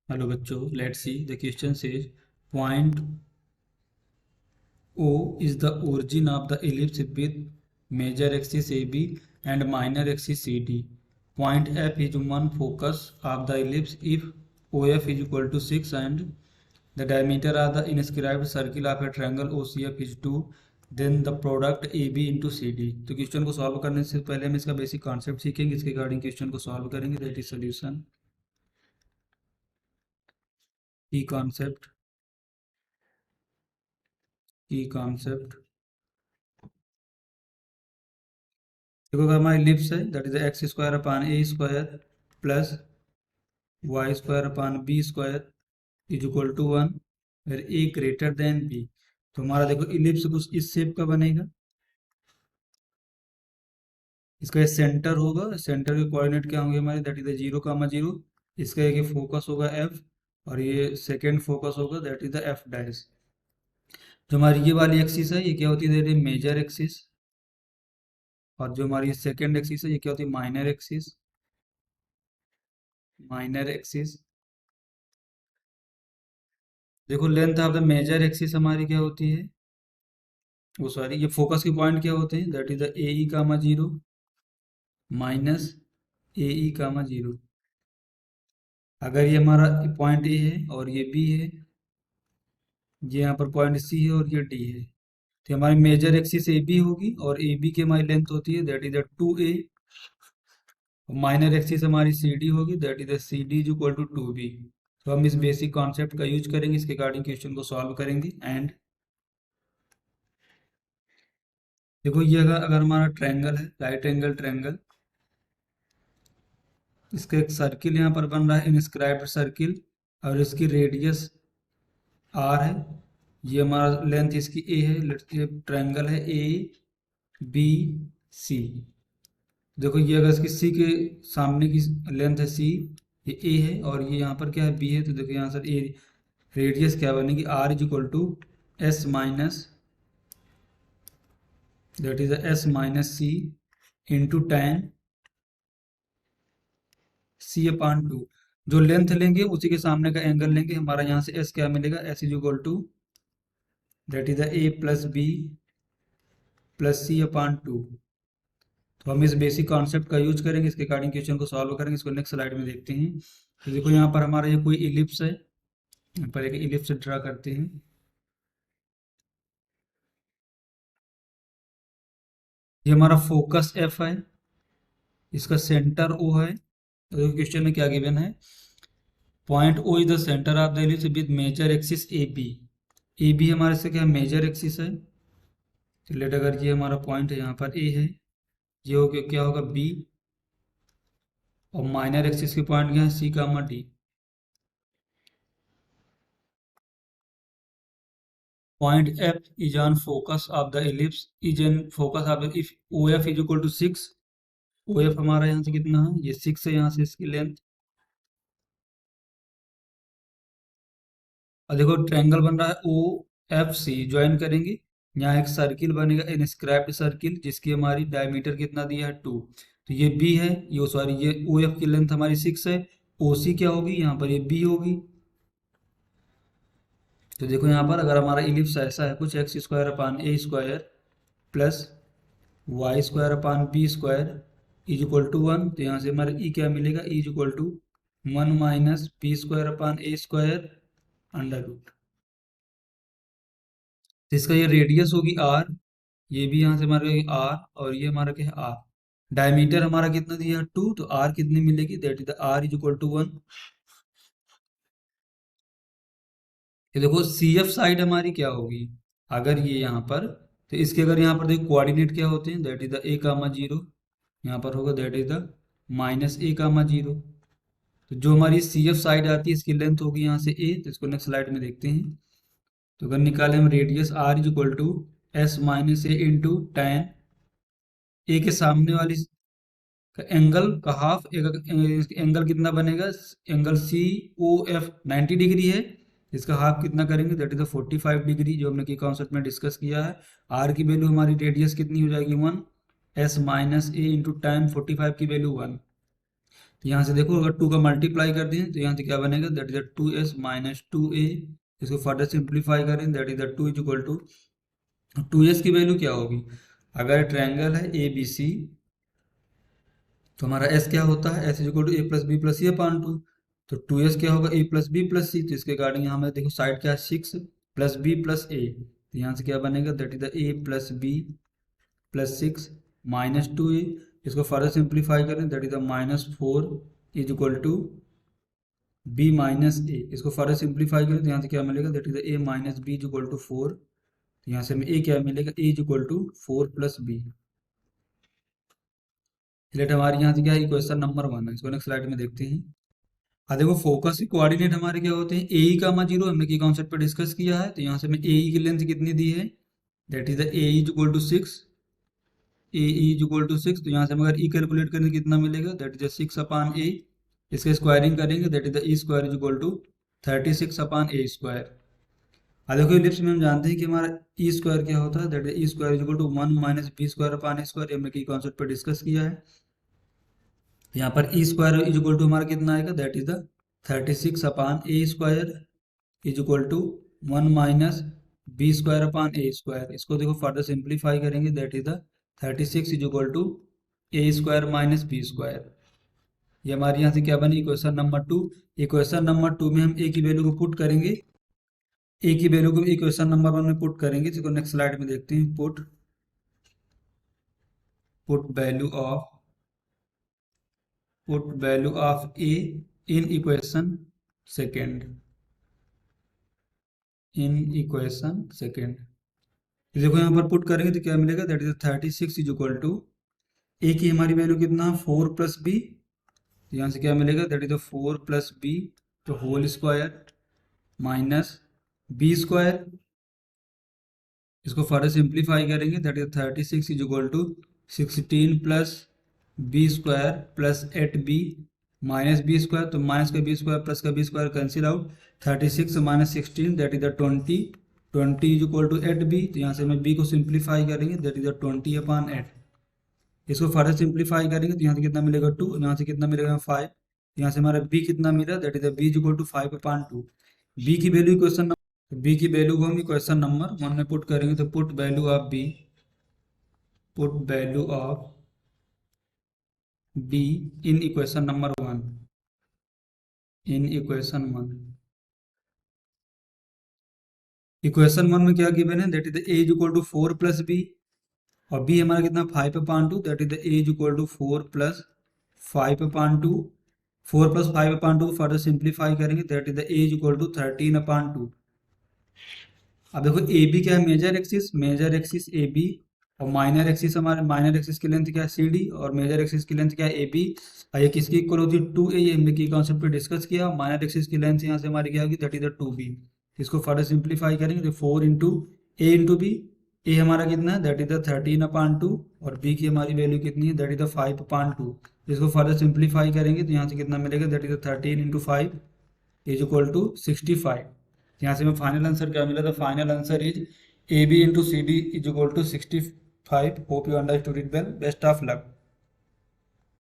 Hello bachcho, let's see. The question says point O is the origin of the ellipse with major axis AB and minor axis CD. Point F is one focus of the ellipse if OF is equal to 6 and the diameter of the inscribed circle of a triangle OCF is 2, then the product AB into CD. तो question को solve करने से पहले हम इसका basic concept सीखेंगे, इसके regarding question को सॉल्व करेंगे. That is solution. की कॉन्सेप्ट देखो, अगर हमारी इलिप्स है that is X square upon A square plus Y square upon B square is equal to 1, फिर ए ग्रेटर देन बी. तो हमारा देखो इलिप्स कुछ इस शेप का बनेगा. इसका सेंटर होगा, सेंटर के कोऑर्डिनेट क्या होंगे हमारे, दैट इज 0,0. इसका एक फोकस होगा एफ और ये सेकेंड फोकस होगा that is the F dash. जो हमारी ये वाली एक्सिस है ये क्या होती है, मेजर एक्सिस. और जो हमारी सेकेंड एक्सिस है ये क्या होती है, माइनर एक्सिस. देखो length of the major axis हमारी क्या होती है, वो सॉरी ये फोकस के पॉइंट क्या होते हैं, that is the A E comma 0 minus A E comma 0. अगर ये हमारा पॉइंट ए है और ये बी है, ये यहाँ पर पॉइंट सी है और ये डी है, तो हमारी मेजर एक्सिस ए बी होगी और ए बी की हमारी लेंथ होती है that is the 2a. Minor axis हमारी सी डी होगी that is the C D is equal to 2b. तो हम इस बेसिक कॉन्सेप्ट का यूज करेंगे, इसके अकॉर्डिंग क्वेश्चन को सॉल्व करेंगे. एंड देखो ये अगर हमारा ट्रायंगल है, राइट एंगल ट्रायंगल, इसका एक सर्किल यहाँ पर बन रहा है, इनस्क्राइब्ड सर्किल, और इसकी रेडियस आर है. ये हमारा लेंथ इसकी ए है. ये ट्रायंगल है ए बी सी. देखो ये अगर इसकी सी के सामने की लेंथ है सी, ये ए है और ये यहाँ पर क्या है बी है, तो देखो यहाँ सर ए रेडियस क्या बनेगी, R is equal to S minus that is S minus C into tan C upon 2. जो लेंथ लेंगे उसी के सामने का एंगल लेंगे. हमारा यहाँ से एस क्या मिलेगा, S is equal to that is A plus B plus C upon 2. तो हम इस बेसिक कॉन्सेप्ट का यूज करेंगे, इसके अकॉर्डिंग क्वेश्चन को सॉल्व करेंगे. इसको नेक्स्ट स्लाइड में देखते हैं. तो देखो यहाँ पर हमारा ये कोई इलिप्स है, यहाँ पर एक इलिप्स ड्रा करते हैं. ये हमारा फोकस एफ है, इसका सेंटर ओ है. तो क्वेश्चन में क्या गिवन है, point O is the centre of the ellipse with major axis A B. A B हमारे से क्या मेजर एक्सिस है. तो लेट अगर ये हमारा पॉइंट है यहाँ पर ए है, ये हो गया क्या होगा बी, और माइनर एक्सिस के पॉइंट क्या है सी कामा D. Point F is on focus of the ellipse is in focus of the if OF is equal to 6. OF हमारा यहाँ से कितना है, ये 6 है यहाँ से इसकी लेंथ. और देखो ट्रायंगल बन रहा है ओ एफ सी, ज्वाइन करेंगे. यहाँ एक सर्किल बनेगा, इनस्क्राइब्ड सर्किल, जिसकी हमारी डायमीटर कितना दिया है 2. तो ये बी है, ये सॉरी ये ओ एफ की लेंथ हमारी 6 है. ओ सी क्या होगी, यहाँ पर ये बी होगी. तो देखो यहाँ पर अगर हमारा इलिप्स ऐसा है कुछ, X square upon A square plus Y square upon B square is equal to 1, तो यहाँ से हमारा ई क्या मिलेगा, E is equal to 1 minus B square upon A square under root. तो इसका ये रेडियस होगी आर, ये भी यहाँ से हमारा आर और ये हमारा क्या है आर. डायमीटर हमारा कितना दिया 2, तो आर कितनी मिलेगी, that is R is equal to 1. ये देखो सी एफ साइड हमारी क्या होगी, अगर ये यहाँ पर, तो इसके अगर यहाँ पर देखो कोऑर्डिनेट क्या होते हैं, दैट इज द ए कामा 0, यहाँ पर होगा दैट इज द माइनस ए कामा 0. तो जो हमारी सी एफ साइड आती है इसकी लेंथ होगी यहाँ से ए. तो इसको नेक्स्ट स्लाइड में देखते हैं. तो अगर निकाले हम radius R is equal to S minus A into tan A के सामने वाली का एंगल का हाफ, एंगल कितना बनेगा, angle C O F 90 degree है, इसका हाफ कितना करेंगे, दैट इज 45 डिग्री, जो हमने की कॉन्सेप्ट में डिस्कस किया है. आर की वैल्यू हमारी रेडियस कितनी हो जाएगी 1, S minus A into tan 45 की वैल्यू 1. तो यहाँ से देखो अगर 2 का मल्टीप्लाई कर दें तो यहाँ से क्या बनेगा, that is the 2s minus 2a। इसको फर्दर सिंप्लीफाई करें, that is the 2 is equal to 2s की वैल्यू क्या होगी, अगर ट्रायंगल है ए बी सी तो हमारा s क्या होता है, s is equal to A plus B plus C upon two. तो 2s क्या होगा, A plus B plus C. तो इसके अकॉर्डिंग यहाँ में देखो साइड क्या है 6 प्लस बी प्लस ए। तो यहाँ से क्या बनेगा, that is the A plus B plus 6 minus 2a। इसको फर्दर सिंप्लीफाई करें, that is the minus 4 is equal to B minus A. इसको फर्दर सिंप्लीफाई करें तो यहाँ से क्या मिलेगा, that is the A minus B is equal to 4। तो यहाँ से हमें ए क्या मिलेगा, A is equal to 4 plus B. Let हमारे यहाँ से क्या है, क्वेश्चन नंबर 1 है। इसको नेक्स्ट स्लाइड में देखते हैं। देखो फोकस के कोऑर्डिनेट हमारे क्या होते हैं, ए ई कामा जीरो, हमने की कॉन्सेप्ट पे डिस्कस किया है। तो यहाँ से हमें ए ई की लेंथ कितनी दी है, that is the A is equal to 6, A is equal to 6। तो यहाँ से हम अगर ई कैलकुलेट करें कितना मिलेगा, that is the 6 upon A. इसके स्क्वायरिंग करेंगे, that is the E square is equal to 36 upon A square. देखो इलिप्स में हम जानते हैं कि हमारा ई स्क्वायर क्या होता है, that is E square is equal to 1 minus B square upon A square. हमने की कॉन्सेप्ट पे डिस्कस किया है। यहाँ पर E square is equal to हमारा कितना आएगा, that is the 36 upon A square is equal to 1 minus B square upon A square. इसको देखो फर्दर सिंप्लीफाई करेंगे, that is the 36 is equal to A square minus B square. ये हमारे यहाँ से क्या बनी, इक्वेशन नंबर 2। इक्वेशन नंबर 2 में हम ए की वैल्यू को पुट करेंगे, ए की वैल्यू को इक्वेशन नंबर 1 में पुट करेंगे। इसको नेक्स्ट स्लाइड में देखते हैं। Put value of A in equation second, देखो यहाँ पर पुट करेंगे तो क्या मिलेगा, that is 36 is equal to A की हमारी वैल्यू कितना 4 प्लस बी। तो यहाँ से क्या मिलेगा, दैट इज 4 प्लस बी तो whole square minus B square. इसको फर्दर सिंप्लीफाई करेंगे, that is 36 is equal to 16 plus B square plus 8b minus B square. तो माइनस का बी स्क्वायर प्लस का B square cancel out, 36 minus 16 that is the 20 is equal to 8b। तो यहाँ से हमें b को simplify करेंगे, that is the 20 अपान 8। इसको फर्दर सिंप्लीफाई करेंगे तो यहाँ से कितना मिलेगा 2, यहाँ से कितना मिलेगा 5। यहाँ से हमारा b कितना मिला, that is the b is equal to 5 upon 2। b की वैल्यू क्वेश्चन नंबर, b की वैल्यू को हम क्वेश्चन नंबर 1 में पुट करेंगे। तो put value of b in equation number 1, equation 1 में क्या गिवन है, that is the A is equal to 4 plus B और बी हमारा कितना 5 upon 2, that is the A is equal to 4 plus 5 upon 2। 4 plus 5 upon 2 further simplify करेंगे, that is the A is equal to 13 upon 2। अब देखो A B क्या है, major axis A B और minor axis, हमारे minor axis की length क्या है सी डी और मेजर एक्सिस की लेंथ क्या है ए बी। और ये किसकी इक्वल होती है 2a, ये हमने की कॉन्सेप्ट पे डिस्कस किया। माइनर एक्सिस की लेंथ यहाँ से हमारी क्या होगी, दैट इज द 2b। इसको फर्दर सिंप्लीफाई करेंगे तो 4 इंटू ए इंटू बी। ए हमारा कितना है, दैट इज द 13 अपान 2 और बी की हमारी वैल्यू कितनी है, दैट इज द 5 अपान 2। इसको फर्दर सिंप्लीफाई करेंगे तो यहाँ से कितना मिलेगा, that is the 13 into 5 is equal to 65। यहाँ से हमें फाइनल आंसर क्या मिला, the final answer is A B into C D is equal to 65। Hope you understood it well. Best of luck.